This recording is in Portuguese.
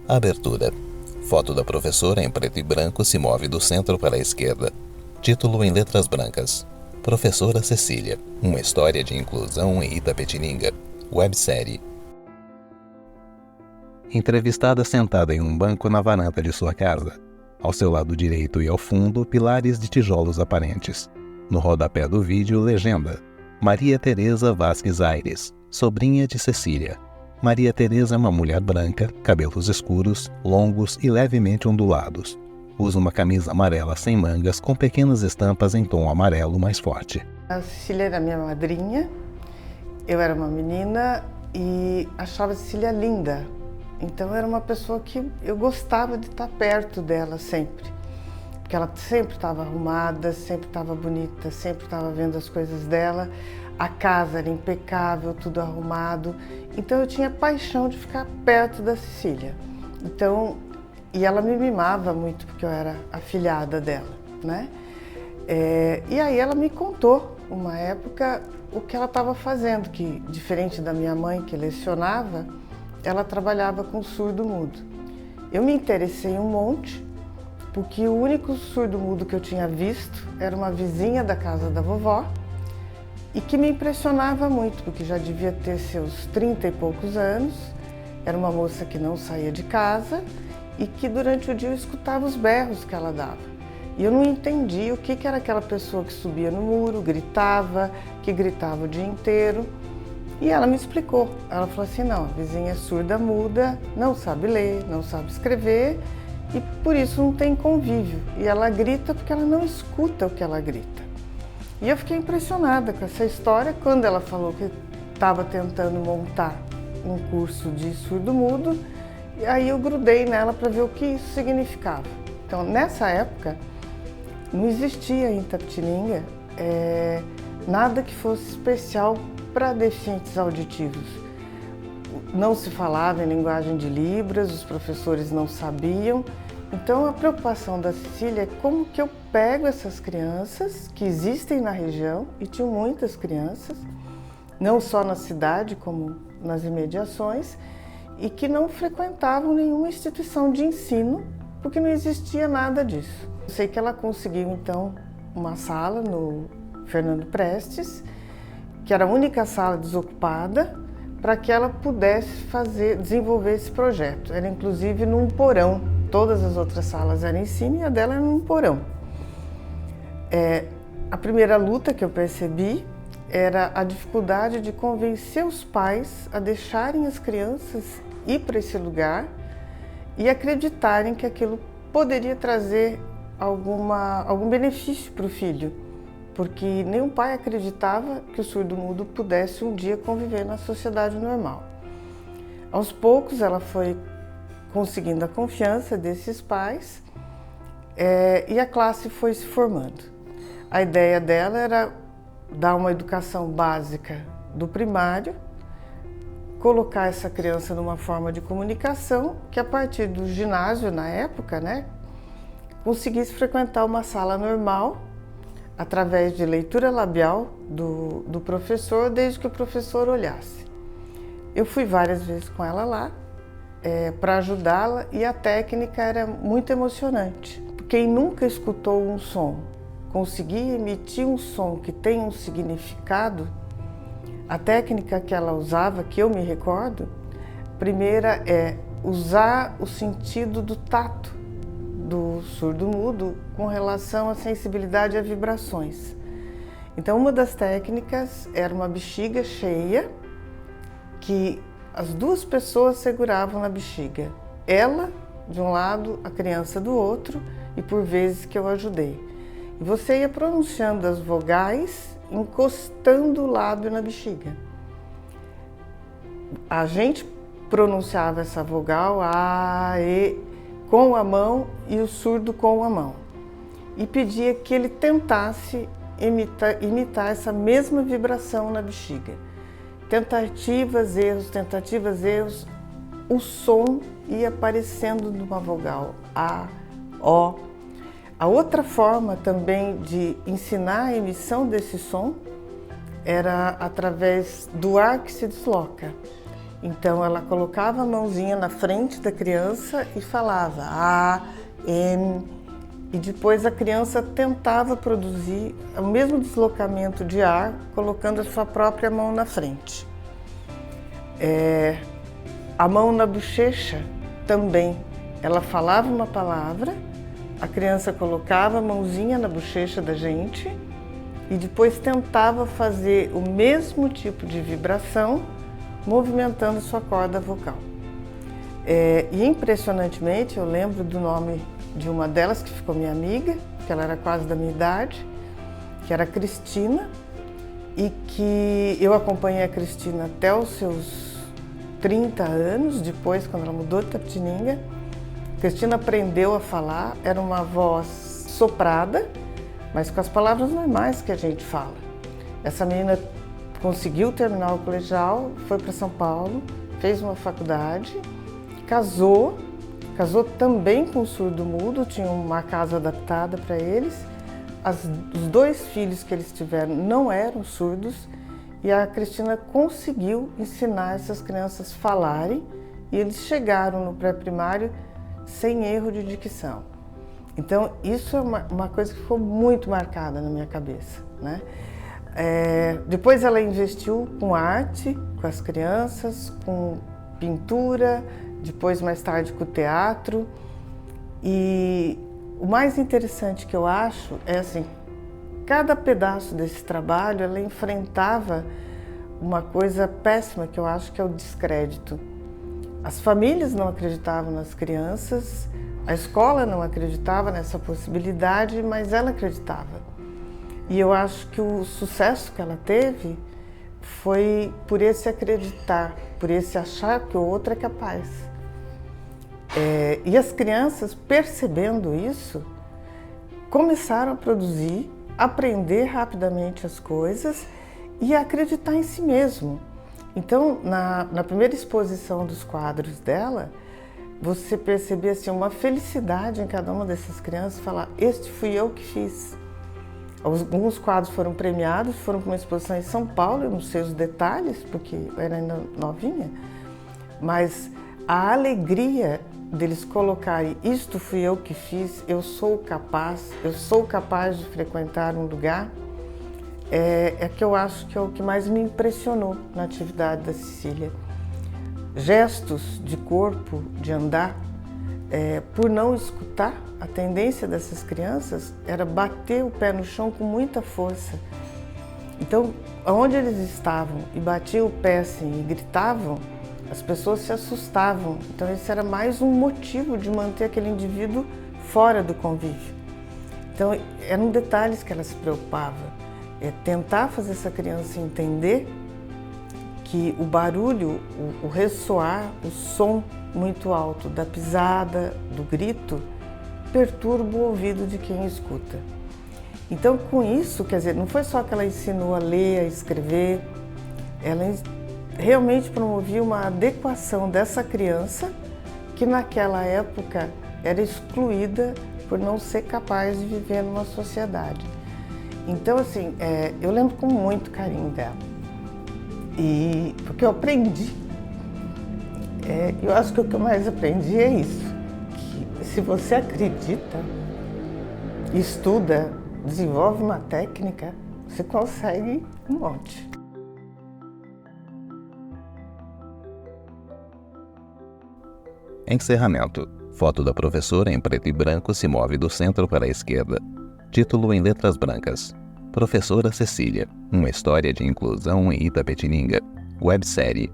Abertura. Foto da professora em preto e branco se move do centro para a esquerda. Título em letras brancas. Professora Cecília. Uma história de inclusão em Itapetininga. Websérie. Entrevistada sentada em um banco na varanda de sua casa. Ao seu lado direito e ao fundo, pilares de tijolos aparentes. No rodapé do vídeo, legenda. Maria Teresa Vasques Aires, sobrinha de Cecília. Maria Teresa é uma mulher branca, cabelos escuros, longos e levemente ondulados. Usa uma camisa amarela sem mangas com pequenas estampas em tom amarelo mais forte. A Cecília era minha madrinha, eu era uma menina e achava a Cecília linda. Então era uma pessoa que eu gostava de estar perto dela sempre. Porque ela sempre estava arrumada, sempre estava bonita, sempre estava vendo as coisas dela. A casa era impecável, tudo arrumado. Então eu tinha paixão de ficar perto da Cecília. Então, e ela me mimava muito porque eu era afilhada dela, né? E aí ela me contou, uma época, o que ela estava fazendo, que diferente da minha mãe que lecionava, ela trabalhava com surdo-mudo. Eu me interessei um monte, porque o único surdo-mudo que eu tinha visto era uma vizinha da casa da vovó e que me impressionava muito, porque já devia ter seus 30 e poucos anos, era uma moça que não saía de casa e que durante o dia eu escutava os berros que ela dava. E eu não entendia o que era aquela pessoa que subia no muro, gritava, que gritava o dia inteiro. E ela me explicou, ela falou assim, não, a vizinha é surda, muda, não sabe ler, não sabe escrever e por isso não tem convívio. E ela grita porque ela não escuta o que ela grita. E eu fiquei impressionada com essa história quando ela falou que estava tentando montar um curso de surdo-mudo e aí eu grudei nela para ver o que isso significava. Então, nessa época, não existia em Itapetininga nada que fosse especial para deficientes auditivos. Não se falava em linguagem de Libras, os professores não sabiam. Então a preocupação da Cecília é como que eu pego essas crianças que existem na região, e tinham muitas crianças, não só na cidade como nas imediações, e que não frequentavam nenhuma instituição de ensino, porque não existia nada disso. Eu sei que ela conseguiu então uma sala no Fernando Prestes, que era a única sala desocupada, para que ela pudesse desenvolver esse projeto. Era inclusive num porão. Todas as outras salas eram em cima e a dela era num porão. A primeira luta que eu percebi era a dificuldade de convencer os pais a deixarem as crianças ir para esse lugar e acreditarem que aquilo poderia trazer algum benefício para o filho, porque nenhum pai acreditava que o surdo-mudo pudesse um dia conviver na sociedade normal. Aos poucos ela foi conseguindo a confiança desses pais e a classe foi se formando. A ideia dela era dar uma educação básica do primário, colocar essa criança numa forma de comunicação que a partir do ginásio, na época, né, conseguisse frequentar uma sala normal através de leitura labial do professor, desde que o professor olhasse. Eu fui várias vezes com ela lá para ajudá-la e a técnica era muito emocionante. Quem nunca escutou um som, conseguir emitir um som que tem um significado, a técnica que ela usava, que eu me recordo, primeira é usar o sentido do tato do surdo-mudo com relação à sensibilidade a vibrações. Então, uma das técnicas era uma bexiga cheia que as duas pessoas seguravam na bexiga. Ela de um lado, a criança do outro, e por vezes que eu ajudei. E você ia pronunciando as vogais, encostando o lábio na bexiga. A gente pronunciava essa vogal, a, e, com a mão e o surdo com a mão. E pedia que ele tentasse imitar essa mesma vibração na bexiga. Tentativas, erros, o som ia aparecendo numa vogal, a, o. A outra forma também de ensinar a emissão desse som era através do ar que se desloca. Então ela colocava a mãozinha na frente da criança e falava A, M, e depois a criança tentava produzir o mesmo deslocamento de ar, colocando a sua própria mão na frente. A mão na bochecha também. Ela falava uma palavra, a criança colocava a mãozinha na bochecha da gente e depois tentava fazer o mesmo tipo de vibração, movimentando sua corda vocal. E impressionantemente, eu lembro do nome de uma delas que ficou minha amiga, que ela era quase da minha idade, que era Cristina, e que eu acompanhei a Cristina até os seus 30 anos, depois, quando ela mudou de Itapetininga. Cristina aprendeu a falar, era uma voz soprada, mas com as palavras normais que a gente fala. Essa menina conseguiu terminar o colegial, foi para São Paulo, fez uma faculdade, casou também com surdo-mudo, tinha uma casa adaptada para eles. Os 2 filhos que eles tiveram não eram surdos e a Cristina conseguiu ensinar essas crianças a falarem e eles chegaram no pré-primário sem erro de dicção. Então isso é uma coisa que ficou muito marcada na minha cabeça, né? Depois ela investiu com arte, com as crianças, com pintura, depois mais tarde com o teatro. E o mais interessante que eu acho é assim, cada pedaço desse trabalho ela enfrentava uma coisa péssima que eu acho que é o descrédito. As famílias não acreditavam nas crianças, a escola não acreditava nessa possibilidade, mas ela acreditava. E eu acho que o sucesso que ela teve foi por esse acreditar, por esse achar que o outro é capaz. E as crianças, percebendo isso, começaram a produzir, aprender rapidamente as coisas e acreditar em si mesmo. Então, na primeira exposição dos quadros dela, você percebia assim, uma felicidade em cada uma dessas crianças, falar, este fui eu que fiz. Alguns quadros foram premiados, foram para uma exposição em São Paulo, eu não sei os detalhes, porque eu era ainda novinha, mas a alegria deles colocarem, isto fui eu que fiz, eu sou capaz de frequentar um lugar, é que eu acho que é o que mais me impressionou na atividade da Cecília. Gestos de corpo, de andar, por não escutar, a tendência dessas crianças era bater o pé no chão com muita força. Então, onde eles estavam e batiam o pé assim e gritavam, as pessoas se assustavam. Então, esse era mais um motivo de manter aquele indivíduo fora do convívio. Então, eram detalhes que ela se preocupava. Tentar fazer essa criança entender que o barulho, o ressoar, o som muito alto da pisada, do grito, perturba o ouvido de quem escuta. Então, com isso, quer dizer, não foi só que ela ensinou a ler, a escrever, ela realmente promovia uma adequação dessa criança que naquela época era excluída por não ser capaz de viver numa sociedade. Então, assim, eu lembro com muito carinho dela. E porque eu aprendi, eu acho que o que eu mais aprendi é isso, que se você acredita, estuda, desenvolve uma técnica, você consegue um monte. Encerramento. Foto da professora em preto e branco se move do centro para a esquerda. Título em letras brancas. Professora Cecília. Uma história de inclusão em Itapetininga. Websérie.